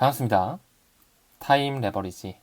반갑습니다. 타임 레버리지.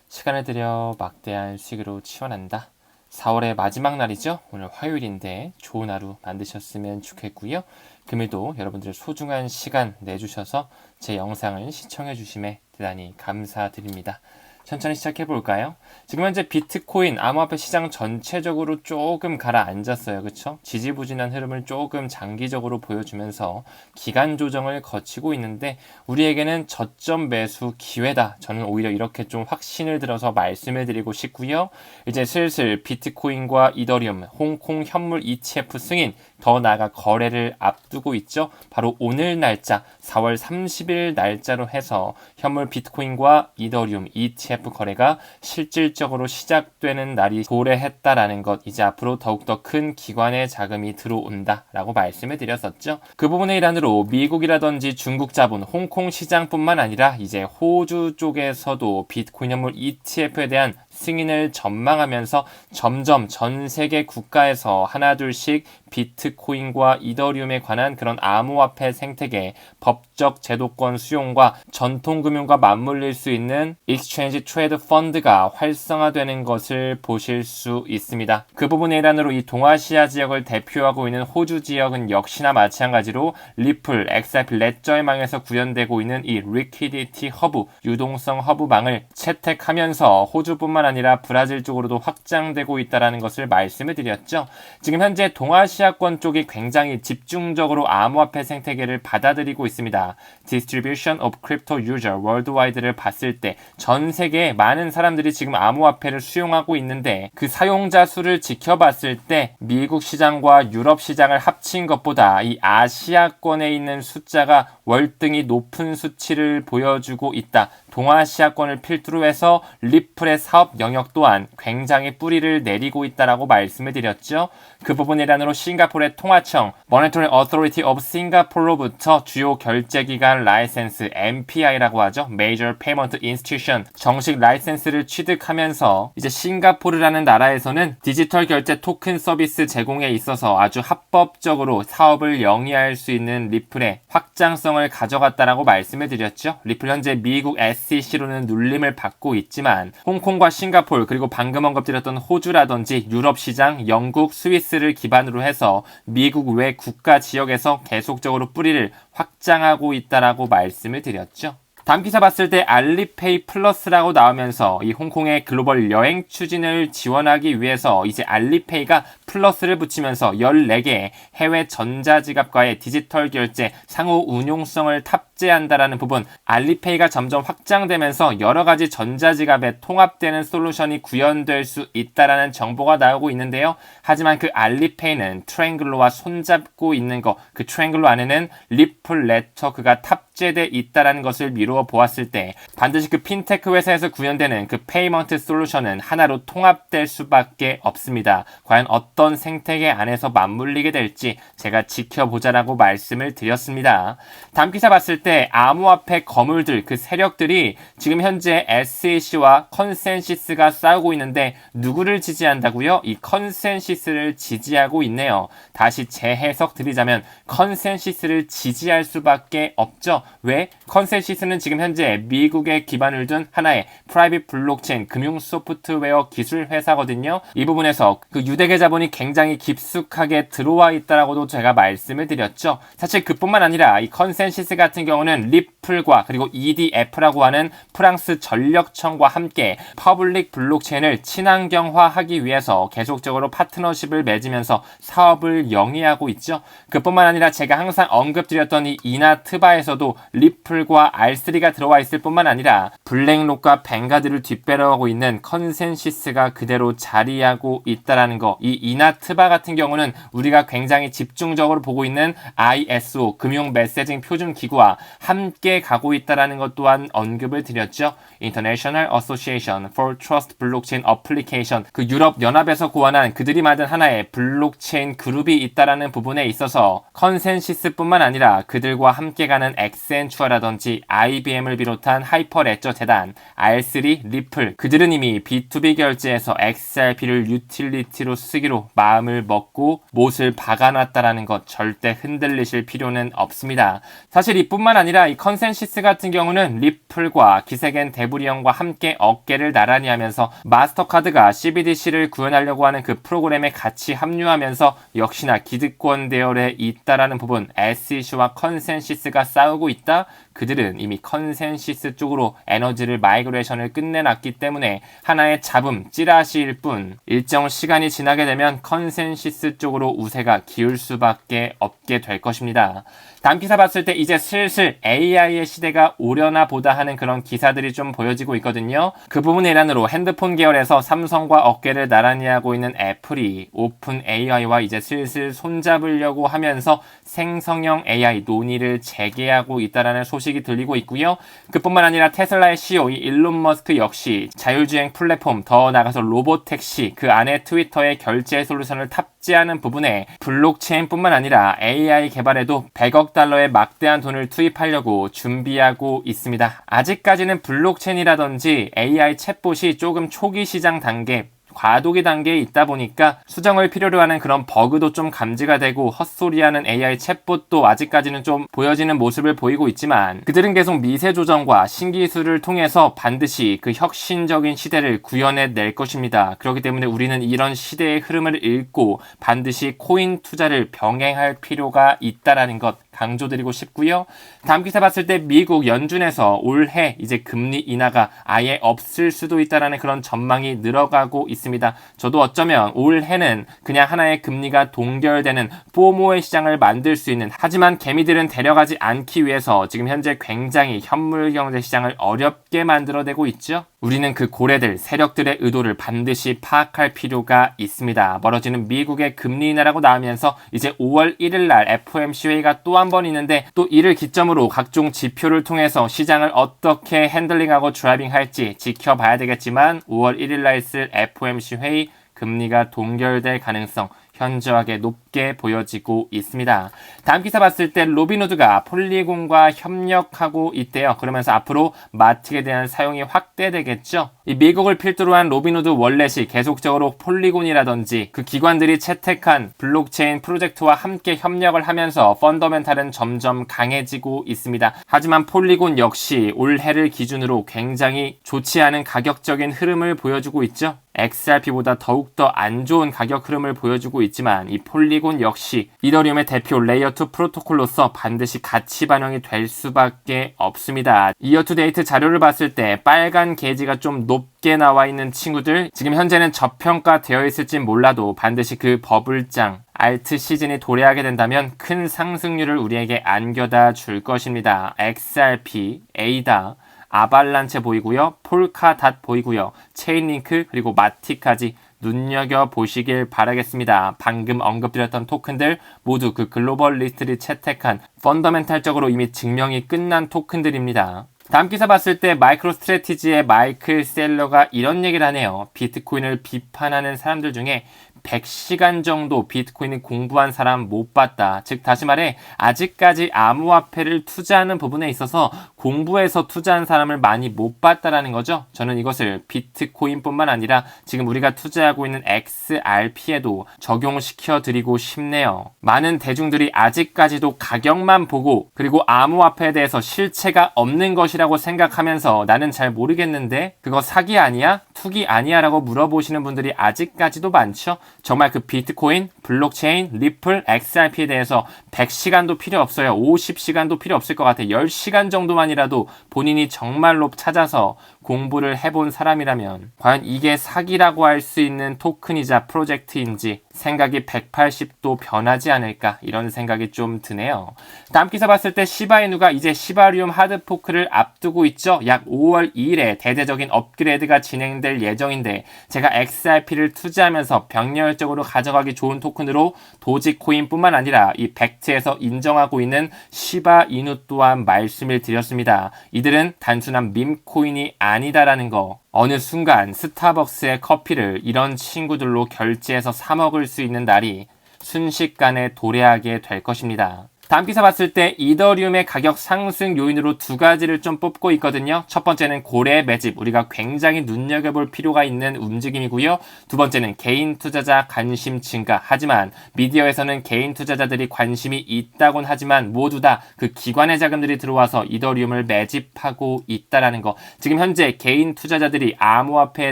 시간을 들여 막대한 수익으로 치환한다. 4월의 마지막 날이죠. 오늘 화요일인데 좋은 하루 만드셨으면 좋겠고요. 금일도 여러분들 소중한 시간 내주셔서 제 영상을 시청해 주심에 대단히 감사드립니다. 천천히 시작해 볼까요? 지금 현재 비트코인 암호화폐 시장 전체적으로 조금 가라앉았어요. 그쵸? 지지부진한 흐름을 조금 장기적으로 보여주면서 기간 조정을 거치고 있는데 우리에게는 저점 매수 기회다. 저는 오히려 이렇게 좀 확신을 들어서 말씀을 드리고 싶고요. 이제 슬슬 비트코인과 이더리움, 홍콩 현물 ETF 승인 더 나아가 거래를 앞두고 있죠. 바로 오늘 날짜 4월 30일 날짜로 해서 현물 비트코인과 이더리움 ETF 거래가 실질적으로 시작되는 날이 도래했다라는 것, 이제 앞으로 더욱더 큰 기관의 자금이 들어온다라고 말씀을 드렸었죠. 그 부분의 일환으로 미국이라든지 중국 자본, 홍콩 시장뿐만 아니라 이제 호주 쪽에서도 비트코인 현물 ETF에 대한 승인을 전망하면서 점점 전 세계 국가에서 하나둘씩 비트코인과 이더리움에 관한 그런 암호화폐 생태계, 법적 제도권 수용과 전통금융과 맞물릴 수 있는 익스체인지 트레이드 펀드가 활성화되는 것을 보실 수 있습니다. 그 부분의 일환으로 이 동아시아 지역을 대표하고 있는 호주 지역은 역시나 마찬가지로 리플, XRP, 레저의 망에서 구현되고 있는 이 리퀴디티 허브, 유동성 허브망을 채택하면서 호주뿐만 아니라 브라질 쪽으로도 확장되고 있다는 것을 말씀을 드렸죠. 지금 현재 동아시아권 쪽이 굉장히 집중적으로 암호화폐 생태계를 받아들이고 있습니다. Distribution of Crypto User Worldwide를 봤을 때 전 세계에 많은 사람들이 지금 암호화폐를 수용하고 있는데 그 사용자 수를 지켜봤을 때 미국 시장과 유럽 시장을 합친 것보다 이 아시아권에 있는 숫자가 월등히 높은 수치를 보여주고 있다. 동아시아권을 필두로 해서 리플의 사업 영역 또한 굉장히 뿌리를 내리고 있다라고 말씀을 드렸죠. 그 부분의 일환으로 싱가포르의 통화청 Monetary Authority of Singapore로부터 주요 결제기관 라이센스 MPI라고 하죠. Major Payment Institution 정식 라이센스를 취득하면서 이제 싱가포르라는 나라에서는 디지털 결제 토큰 서비스 제공에 있어서 아주 합법적으로 사업을 영위할 수 있는 리플의 확장성을 가져갔다라고 말씀을 드렸죠. 리플 현재 미국 SEC로는 눌림을 받고 있지만 홍콩과 싱가포르 그리고 방금 언급드렸던 호주라든지 유럽 시장, 영국, 스위스를 기반으로 해서 미국 외 국가 지역에서 계속적으로 뿌리를 확장하고 있다라고 말씀을 드렸죠. 다음 기사 봤을 때 알리페이 플러스라고 나오면서 이 홍콩의 글로벌 여행 추진을 지원하기 위해서 이제 알리페이가 플러스를 붙이면서 14개의 해외 전자지갑과의 디지털 결제 상호 운용성을 탑재한다라는 부분, 알리페이가 점점 확장되면서 여러 가지 전자지갑에 통합되는 솔루션이 구현될 수 있다라는 정보가 나오고 있는데요. 하지만 그 알리페이는 트라이앵글로와 손잡고 있는 거, 그 트라이앵글로 안에는 리플 네트워크가 탑재돼 있다라는 것을 미루어 보았을 때 반드시 그 핀테크 회사에서 구현되는 그 페이먼트 솔루션은 하나로 통합될 수밖에 없습니다. 과연 어떤 생태계 안에서 맞물리게 될지 제가 지켜보자라고 말씀을 드렸습니다. 다음 기사 봤을 때 암호화폐 거물들, 그 세력들이 지금 현재 SEC와 컨센시스가 싸우고 있는데 누구를 지지한다고요? 이 컨센시스를 지지하고 있네요. 다시 재해석 드리자면 컨센시스를 지지할 수밖에 없죠. 왜? 컨센시스는 지금 현재 미국에 기반을 둔 하나의 프라이빗 블록체인 금융 소프트웨어 기술 회사거든요. 이 부분에서 그 유대계 자본이 굉장히 깊숙하게 들어와 있다라고도 제가 말씀을 드렸죠. 사실 그뿐만 아니라 이 컨센시스 같은 경우는 리플과 그리고 EDF라고 하는 프랑스 전력청과 함께 퍼블릭 블록체인을 친환경화하기 위해서 계속적으로 파트너십을 맺으면서 사업을 영위하고 있죠. 그뿐만 아니라 제가 항상 언급드렸던 이 이나트바에서도 리플과 R3가 들어와 있을 뿐만 아니라 블랙록과 뱅가드를 뒷배려하고 있는 컨센시스가 그대로 자리하고 있다라는 거. 이 이나트바 같은 경우는 우리가 굉장히 집중적으로 보고 있는 ISO 금융 메시징 표준 기구와 함께 가고 있다라는 것 또한 언급을 드렸죠. International Association for Trust Blockchain Application, 그 유럽 연합에서 고안한 그들이 만든 하나의 블록체인 그룹이 있다라는 부분에 있어서 컨센시스뿐만 아니라 그들과 함께 가는 엑센추어라든지 IBM을 비롯한 하이퍼레저 재단, R3, 리플, 그들은 이미 B2B 결제에서 XRP를 유틸리티로 쓰기로 마음을 먹고 못을 박아놨다라는 것 절대 흔들리실 필요는 없습니다. 사실 이뿐만 뿐만 아니라 이 컨센시스 같은 경우는 리플과 기세겐 데브리온과 함께 어깨를 나란히 하면서 마스터카드가 CBDC를 구현하려고 하는 그 프로그램에 같이 합류하면서 역시나 기득권 대열에 있다라는 부분, SEC와 컨센시스가 싸우고 있다. 그들은 이미 컨센시스 쪽으로 에너지를 마이그레이션을 끝내놨기 때문에 하나의 잡음, 찌라시일 뿐 일정 시간이 지나게 되면 컨센시스 쪽으로 우세가 기울 수밖에 없게 될 것입니다. 다음 기사 봤을 때 이제 슬슬 AI의 시대가 오려나 보다 하는 그런 기사들이 좀 보여지고 있거든요. 그 부분의 일환으로 핸드폰 계열에서 삼성과 어깨를 나란히 하고 있는 애플이 오픈 AI와 이제 슬슬 손잡으려고 하면서 생성형 AI 논의를 재개하고 있다는 소식이 들리고 있고요. 그뿐만 아니라 테슬라의 CEO 일론 머스크 역시 자율주행 플랫폼, 더 나아가서 로보택시, 그 안에 트위터의 결제 솔루션을 탑재하는 부분에 블록체인뿐만 아니라 AI 개발에도 100억 달러의 막대한 돈을 투입하려고 준비하고 있습니다. 아직까지는 블록체인이라든지 AI 챗봇이 조금 초기 시장 단계, 과도기 단계에 있다 보니까 수정을 필요로 하는 그런 버그도 좀 감지가 되고 헛소리하는 AI 챗봇도 아직까지는 좀 보여지는 모습을 보이고 있지만 그들은 계속 미세 조정과 신기술을 통해서 반드시 그 혁신적인 시대를 구현해낼 것입니다. 그렇기 때문에 우리는 이런 시대의 흐름을 읽고 반드시 코인 투자를 병행할 필요가 있다라는 것 강조드리고 싶고요. 다음 기사 봤을 때 미국 연준에서 올해 이제 금리 인하가 아예 없을 수도 있다라는 그런 전망이 늘어가고 있습니다. 저도 어쩌면 올해는 그냥 하나의 금리가 동결되는 포모의 시장을 만들 수 있는, 하지만 개미들은 데려가지 않기 위해서 지금 현재 굉장히 현물 경제 시장을 어렵게 만들어내고 있죠. 우리는 그 고래들, 세력들의 의도를 반드시 파악할 필요가 있습니다. 멀어지는 미국의 금리 인하라고 나오면서 이제 5월 1일 날 FOMC 회의가 또 한 번 있는데 또 이를 기점으로 각종 지표를 통해서 시장을 어떻게 핸들링하고 드라이빙할지 지켜봐야 되겠지만 5월 1일 날 있을 FOMC 회의 금리가 동결될 가능성 현저하게 높게 보여지고 있습니다. 다음 기사 봤을 때 로빈후드가 폴리곤과 협력하고 있대요. 그러면서 앞으로 마틱에 대한 사용이 확대되겠죠. 이 미국을 필두로 한 로빈후드 월렛이 계속적으로 폴리곤이라든지 그 기관들이 채택한 블록체인 프로젝트와 함께 협력을 하면서 펀더멘탈은 점점 강해지고 있습니다. 하지만 폴리곤 역시 올해를 기준으로 굉장히 좋지 않은 가격적인 흐름을 보여주고 있죠. XRP보다 더욱더 안 좋은 가격 흐름을 보여주고 있지만 이 폴리곤 역시 이더리움의 대표 레이어2 프로토콜로서 반드시 가치 반영이 될 수밖에 없습니다. 이어투데이트 자료를 봤을 때 빨간 게이지가 좀 높게 나와 있는 친구들, 지금 현재는 저평가되어 있을진 몰라도 반드시 그 버블장 알트 시즌이 도래하게 된다면 큰 상승률을 우리에게 안겨다 줄 것입니다. XRP, ADA, 아발란체 보이고요. 폴카닷 보이고요. 체인링크 그리고 마티까지 눈여겨보시길 바라겠습니다. 방금 언급드렸던 토큰들 모두 그 글로벌 리스트를 채택한 펀더멘탈적으로 이미 증명이 끝난 토큰들입니다. 다음 기사 봤을 때 마이크로 스트래티지의 마이클 셀러가 이런 얘기를 하네요. 비트코인을 비판하는 사람들 중에 100시간 정도 비트코인을 공부한 사람 못 봤다. 즉 다시 말해 아직까지 암호화폐를 투자하는 부분에 있어서 공부해서 투자한 사람을 많이 못 봤다라는 거죠. 저는 이것을 비트코인뿐만 아니라 지금 우리가 투자하고 있는 XRP에도 적용시켜 드리고 싶네요. 많은 대중들이 아직까지도 가격만 보고 그리고 암호화폐에 대해서 실체가 없는 것이라고 생각하면서 나는 잘 모르겠는데 그거 사기 아니야? 투기 아니야? 라고 물어보시는 분들이 아직까지도 많죠. 정말 그 비트코인, 블록체인, 리플, XRP에 대해서 100시간도 필요 없어요. 50시간도 필요 없을 것 같아요. 10시간 정도만이라도 본인이 정말로 찾아서 공부를 해본 사람이라면 과연 이게 사기라고 할 수 있는 토큰이자 프로젝트인지 생각이 180도 변하지 않을까 이런 생각이 좀 드네요. 다음 기사 봤을 때 시바이누가 이제 시바리움 하드포크를 앞두고 있죠. 약 5월 2일에 대대적인 업그레이드가 진행될 예정인데 제가 XRP를 투자하면서 병렬적으로 가져가기 좋은 토큰으로 도지코인뿐만 아니라 이 벡트에서 인정하고 있는 시바이누 또한 말씀을 드렸습니다. 이들은 단순한 밈코인이 아니다라는 거. 어느 순간 스타벅스의 커피를 이런 친구들로 결제해서 사 먹을 수 있는 날이 순식간에 도래하게 될 것입니다. 다음 기사 봤을 때 이더리움의 가격 상승 요인으로 두 가지를 좀 뽑고 있거든요. 첫 번째는 고래 매집, 우리가 굉장히 눈여겨볼 필요가 있는 움직임이고요. 두 번째는 개인 투자자 관심 증가. 하지만 미디어에서는 개인 투자자들이 관심이 있다곤 하지만 모두 다 그 기관의 자금들이 들어와서 이더리움을 매집하고 있다라는 거. 지금 현재 개인 투자자들이 암호화폐에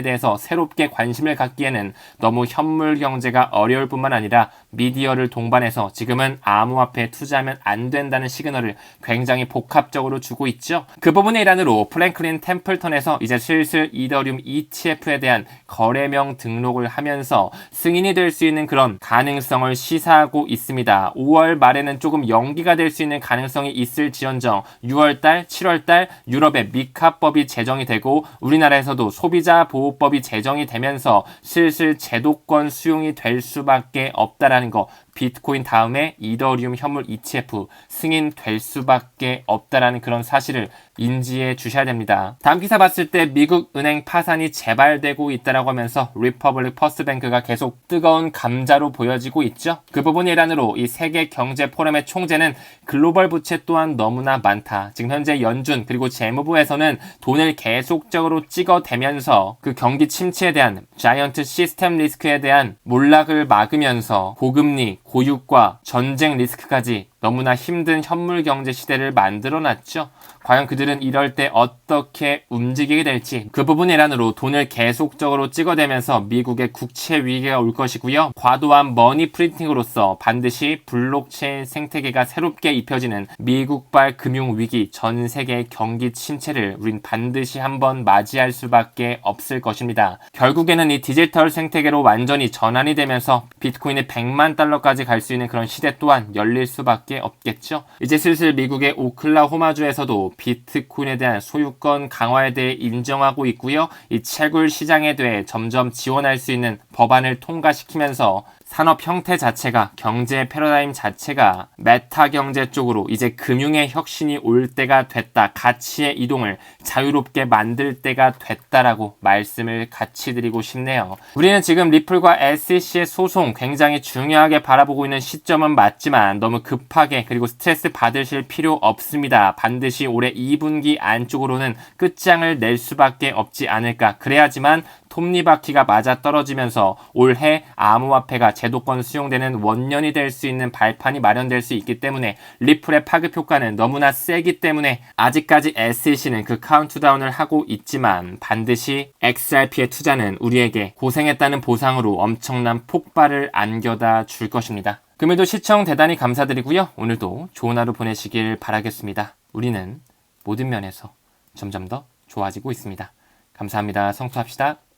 대해서 새롭게 관심을 갖기에는 너무 현물 경제가 어려울 뿐만 아니라 미디어를 동반해서 지금은 암호화폐에 투자하면 안 된다는 시그널을 굉장히 복합적으로 주고 있죠. 그 부분의 일환으로 프랭클린 템플턴에서 이제 슬슬 이더리움 ETF에 대한 거래명 등록을 하면서 승인이 될 수 있는 그런 가능성을 시사하고 있습니다. 5월 말에는 조금 연기가 될 수 있는 가능성이 있을지언정 6월달, 7월달 유럽의 미카법이 제정이 되고 우리나라에서도 소비자 보호법이 제정이 되면서 슬슬 제도권 수용이 될 수밖에 없다라는 거. 비트코인 다음에 이더리움 현물 ETF 승인될 수밖에 없다라는 그런 사실을 인지해 주셔야 됩니다. 다음 기사 봤을 때 미국 은행 파산이 재발되고 있다라고 하면서 리퍼블릭 퍼스트뱅크가 계속 뜨거운 감자로 보여지고 있죠. 그 부분의 일환으로 이 세계 경제 포럼의 총재는 글로벌 부채 또한 너무나 많다. 지금 현재 연준 그리고 재무부에서는 돈을 계속적으로 찍어대면서 그 경기 침체에 대한 자이언트 시스템 리스크에 대한 몰락을 막으면서 고금리, 고유가, 전쟁 리스크까지 너무나 힘든 현물 경제 시대를 만들어놨죠. 과연 그들은 이럴 때 어떻게 움직이게 될지 그 부분 일환으로 돈을 계속적으로 찍어대면서 미국의 국채 위기가 올 것이고요. 과도한 머니 프린팅으로서 반드시 블록체인 생태계가 새롭게 입혀지는 미국발 금융위기, 전 세계 경기 침체를 우린 반드시 한번 맞이할 수밖에 없을 것입니다. 결국에는 이 디지털 생태계로 완전히 전환이 되면서 비트코인의 100만 달러까지 갈 수 있는 그런 시대 또한 열릴 수밖에 없겠죠. 이제 슬슬 미국의 오클라호마주에서도 비트코인에 대한 소유권 강화에 대해 인정하고 있고요. 이 채굴 시장에 대해 점점 지원할 수 있는 법안을 통과시키면서 산업 형태 자체가, 경제 패러다임 자체가 메타 경제 쪽으로 이제 금융의 혁신이 올 때가 됐다. 가치의 이동을 자유롭게 만들 때가 됐다라고 말씀을 같이 드리고 싶네요. 우리는 지금 리플과 SEC의 소송 굉장히 중요하게 바라보고 있는 시점은 맞지만 너무 급하게 그리고 스트레스 받으실 필요 없습니다. 반드시 올해 2분기 안쪽으로는 끝장을 낼 수밖에 없지 않을까. 그래야지만 톱니바퀴가 맞아 떨어지면서 올해 암호화폐가 제도권 수용되는 원년이 될 수 있는 발판이 마련될 수 있기 때문에 리플의 파급 효과는 너무나 세기 때문에 아직까지 SEC는 그 카운트다운을 하고 있지만 반드시 XRP의 투자는 우리에게 고생했다는 보상으로 엄청난 폭발을 안겨다 줄 것입니다. 금일도 시청 대단히 감사드리고요. 오늘도 좋은 하루 보내시길 바라겠습니다. 우리는 모든 면에서 점점 더 좋아지고 있습니다. 감사합니다. 성투합시다.